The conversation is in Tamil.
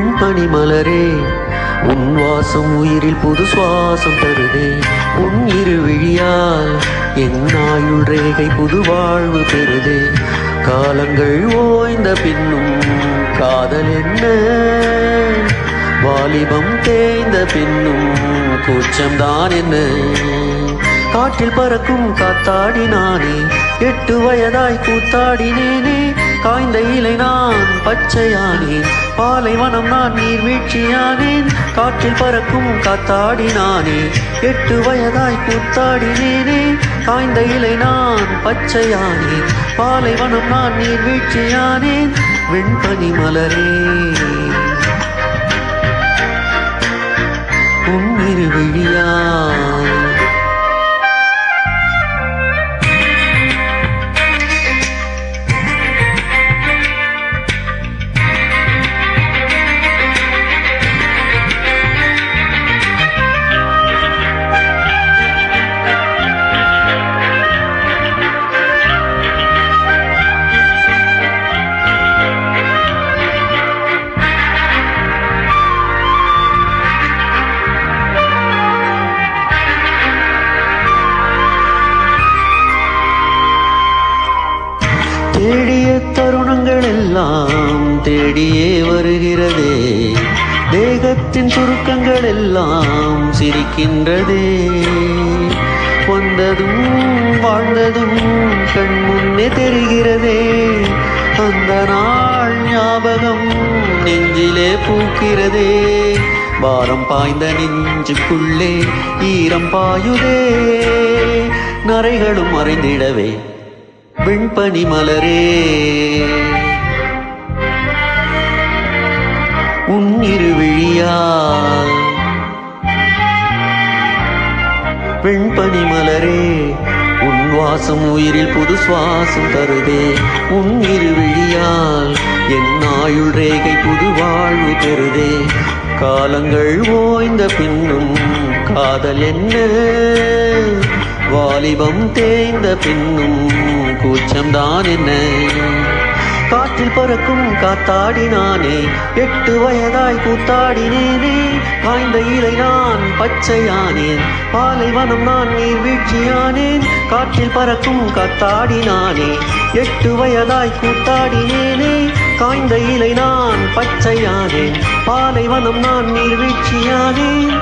வெண்பனி மலரே உன் வாசம் உயிரில் புது சுவாசம் தருதே. உன் இரு விழியால் என் ஆயுள் ரேகை புது வாழ்வு பெறுதே. காலங்கள் ஓய்ந்த பின்னும் காதல் என்ன, வாலிபம் தேய்ந்த பின்னும் கூச்சம்தான் என்ன. காற்றில் பறக்கும் காத்தாடினானே, 8 வயதாய் கூத்தாடினேனே. காய்ந்த இலை நான் பச்சையானேன், பாலைவனம் நான் நீர்வீழ்ச்சியானேன். காற்றில் பறக்கும் காத்தாடினானே, 8 வயதாய் கூத்தாடினேனே. காய்ந்த இலை நான் பச்சையானேன், பாலைவனம் நான் நீர்வீழ்ச்சியானேன். வெண்பனி மலரே உன் இரு விழியால் தேடிய தருணங்கள் எல்லாம் தேடியே வருகிறதே. தேகத்தின் சுருக்கங்கள் எல்லாம் சிரிக்கின்றதே. வந்ததும் வாழ்ந்ததும் கண் முன்னே தெரிகிறதே. அந்த நாள் ஞாபகம் நெஞ்சிலே பூக்கிறதே. வாரம் பாய்ந்த நெஞ்சுக்குள்ளே ஈரம் பாயுதே. நரைகளும் மறைந்திடவே வெண்பனி மலரே உன் இரு விழியால். வெண்பனி மலரே உன் வாசம் உயிரில் புது சுவாசம் தருதே. உன் இரு விழியால் என் ஆயுள் ரேகை புது வாழ்வு பெறுதே. காலங்கள் ஓய்ந்த பின்னும் காதல் என்ன, வாலிபம் தேய்ந்த பின்னும் கூச்சம்தான் என்ன. காற்றில் பறக்கும் காத்தாடினானே, 8 வயதாய் கூத்தாடினேனே. காய்ந்த இலை நான் பச்சையானேன், பாலைவனம் நான் நீர்வீழ்ச்சியானேன். காற்றில் பறக்கும் காத்தாடினானே, 8 வயதாய் கூத்தாடினேனே. காய்ந்த இலை நான் பச்சையானேன், பாலைவனம் நான் நீர்வீழ்ச்சியானேன்.